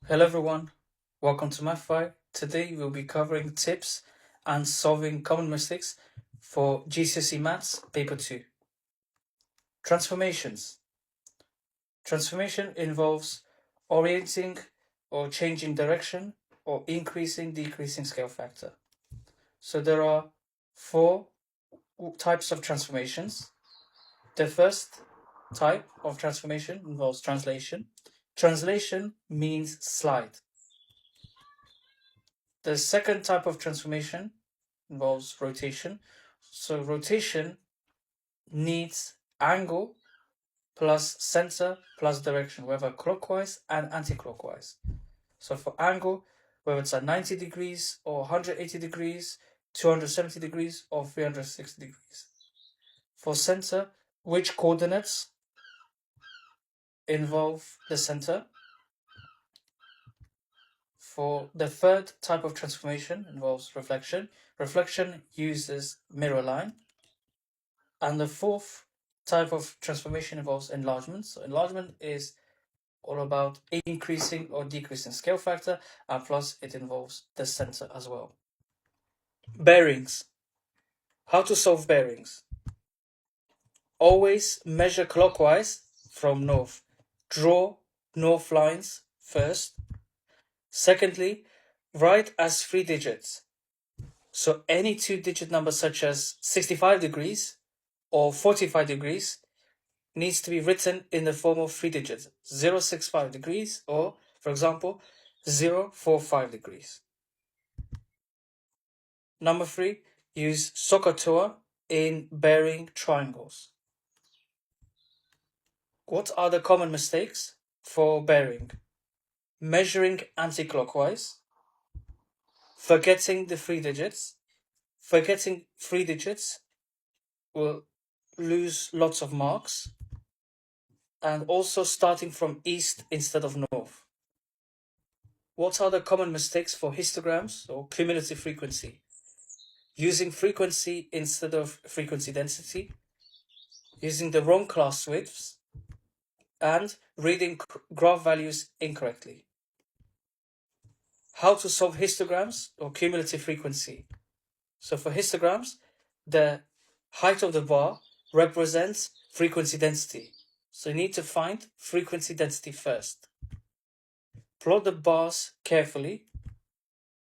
Hello everyone, welcome to MathFi. Today we'll be covering tips and solving common mistakes for GCSE Maths Paper 2. Transformations. Transformation involves orienting or changing direction or increasing, decreasing scale factor. So there are four types of transformations. The first type of transformation involves translation. Translation means slide. The second type of transformation involves rotation. So rotation needs angle plus center plus direction, whether clockwise and anti-clockwise. So for angle, whether it's at 90 degrees or 180 degrees, 270 degrees or 360 degrees. For center, which coordinates involve the center? For the third type of transformation involves reflection. Reflection uses mirror line. And the fourth type of transformation involves enlargement. So enlargement is all about increasing or decreasing scale factor, and plus it involves the center as well. Bearings. How to solve bearings? Always measure clockwise from north. Draw north lines first. Secondly, write as 3 digits. So any 2-digit number such as 65 degrees or 45 degrees needs to be written in the form of 3 digits, 065 degrees or, for example, 045 degrees. Number 3, use SOHCAHTOA in bearing triangles. What are the common mistakes for bearing? Measuring anti-clockwise, forgetting the 3 digits. Forgetting 3 digits will lose lots of marks, and also starting from east instead of north. What are the common mistakes for histograms or cumulative frequency? Using frequency instead of frequency density, using the wrong class widths, and reading graph values incorrectly. How to solve histograms or cumulative frequency? So for histograms, the height of the bar represents frequency density. So you need to find frequency density first. Plot the bars carefully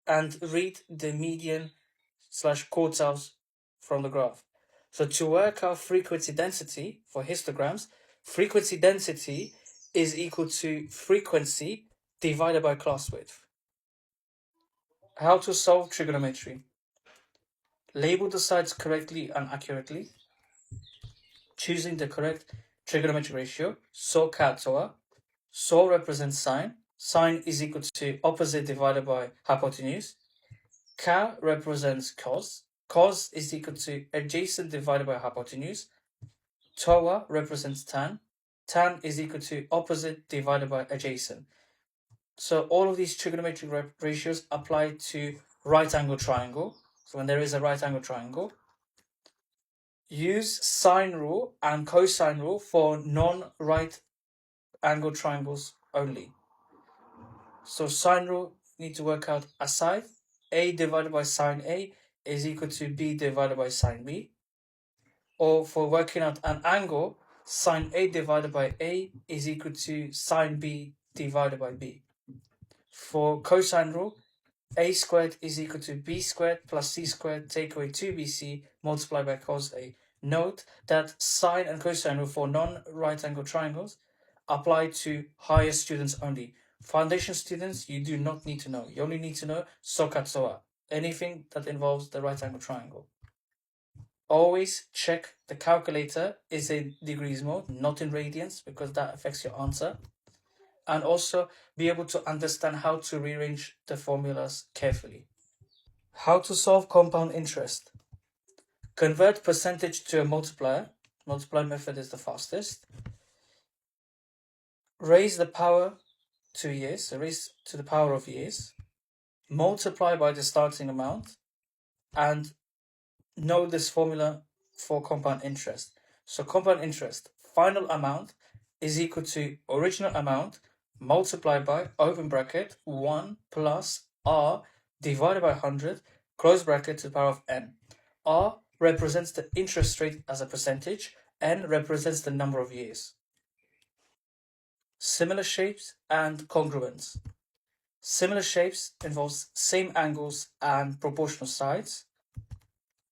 and read the median / quartiles from the graph. So to work out frequency density for histograms, frequency density is equal to frequency divided by class width. How to solve trigonometry? Label the sides correctly and accurately. Choosing the correct trigonometric ratio. SOHCAHTOA. SO represents sine. Sine is equal to opposite divided by hypotenuse. Ka represents cos. Cos is equal to adjacent divided by hypotenuse. TOA represents tan. Tan is equal to opposite divided by adjacent. So all of these trigonometric ratios apply to right angle triangle. So when there is a right angle triangle, use sine rule and cosine rule for non-right angle triangles only. So sine rule, need to work out a side. A divided by sine A is equal to B divided by sine B. Or for working out an angle, sine A divided by A is equal to sine B divided by B. For cosine rule, A squared is equal to B squared plus C squared, take away 2BC multiplied by cos A. Note that sine and cosine rule for non-right angle triangles apply to higher students only. Foundation students, you do not need to know. You only need to know SOHCAHTOA, anything that involves the right angle triangle. Always check the calculator is in degrees mode, not in radians, because that affects your answer. And also be able to understand how to rearrange the formulas carefully. How to solve compound interest. Convert percentage to a multiplier. Multiply method is the fastest. Raise the power to years, so raise to the power of years. Multiply by the starting amount. And know this formula for compound interest. So compound interest, final amount is equal to original amount multiplied by, open bracket, 1 plus r divided by 100, close bracket, to the power of n. R represents the interest rate as a percentage, n represents the number of years. Similar shapes and congruence. Similar shapes involves same angles and proportional sides.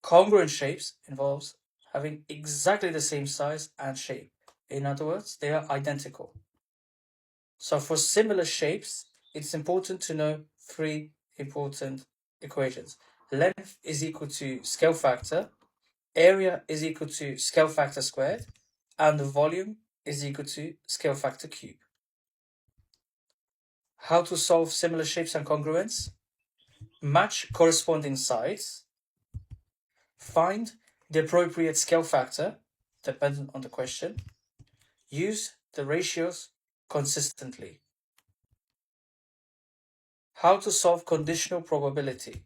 Congruent shapes involves having exactly the same size and shape. In other words, they are identical. So for similar shapes, it's important to know three important equations. Length is equal to scale factor, area is equal to scale factor squared, and the volume is equal to scale factor cube. How to solve similar shapes and congruence? Match corresponding sides. Find the appropriate scale factor, dependent on the question. Use the ratios consistently. How to solve conditional probability.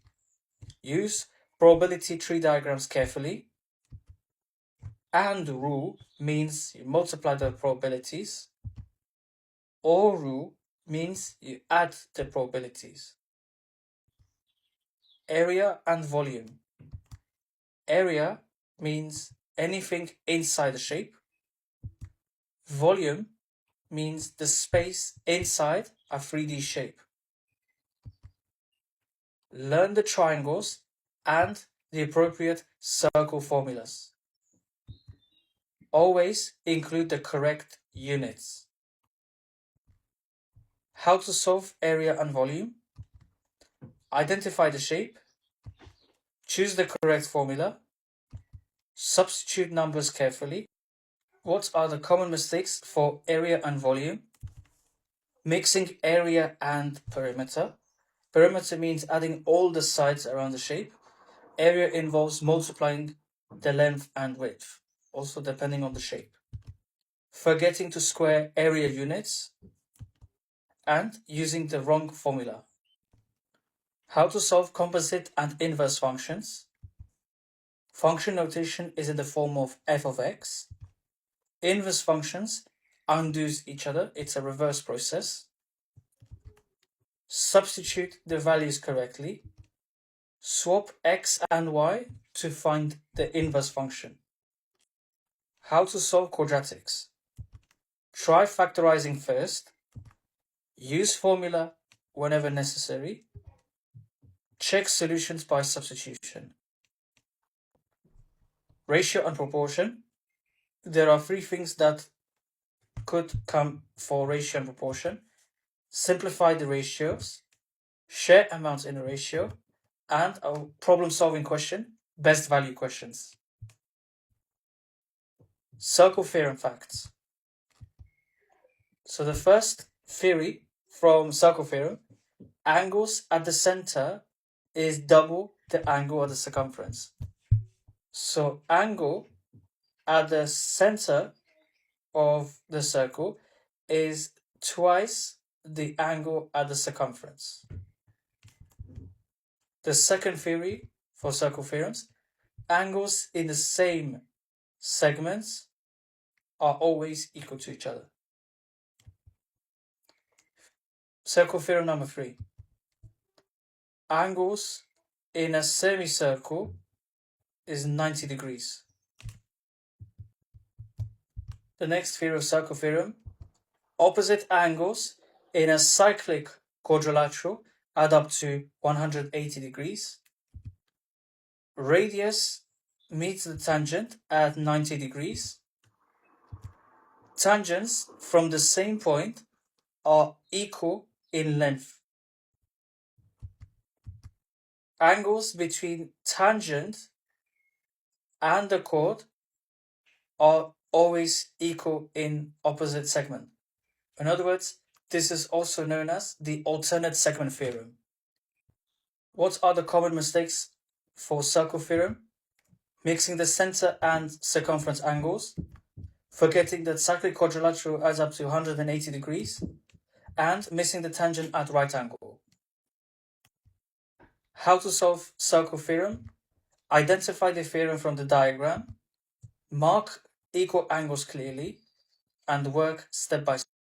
Use probability tree diagrams carefully. And rule means you multiply the probabilities. Or rule means you add the probabilities. Area and volume. Area means anything inside the shape. Volume means the space inside a 3D shape. Learn the triangles and the appropriate circle formulas. Always include the correct units. How to solve area and volume? Identify the shape. Choose the correct formula. Substitute numbers carefully. What are the common mistakes for area and volume? Mixing area and perimeter. Perimeter means adding all the sides around the shape. Area involves multiplying the length and width, also depending on the shape. Forgetting to square area units and using the wrong formula. How to solve composite and inverse functions. Function notation is in the form of f of x. Inverse functions undoes each other. It's a reverse process. Substitute the values correctly. Swap x and y to find the inverse function. How to solve quadratics. Try factorizing first. Use formula whenever necessary. Check solutions by substitution. Ratio and proportion. There are three things that could come for ratio and proportion. Simplify the ratios, share amounts in a ratio, and a problem-solving question, best value questions. Circle theorem facts. So the first theory from circle theorem, angles at the center is double the angle at the circumference. So angle at the center of the circle is twice the angle at the circumference. The second theory for circle theorems, angles in the same segments are always equal to each other. Circle theorem number 3. Angles in a semicircle is 90 degrees. The next theory of circle theorem, opposite angles in a cyclic quadrilateral add up to 180 degrees. Radius meets the tangent at 90 degrees. Tangents from the same point are equal in length. Angles between tangent and the chord are always equal in opposite segment. In other words, this is also known as the alternate segment theorem. What are the common mistakes for circle theorem? Mixing the center and circumference angles, forgetting that cyclic quadrilateral adds up to 180 degrees, and missing the tangent at right angle. How to solve circle theorem? Identify the theorem from the diagram, mark equal angles clearly, and work step by step.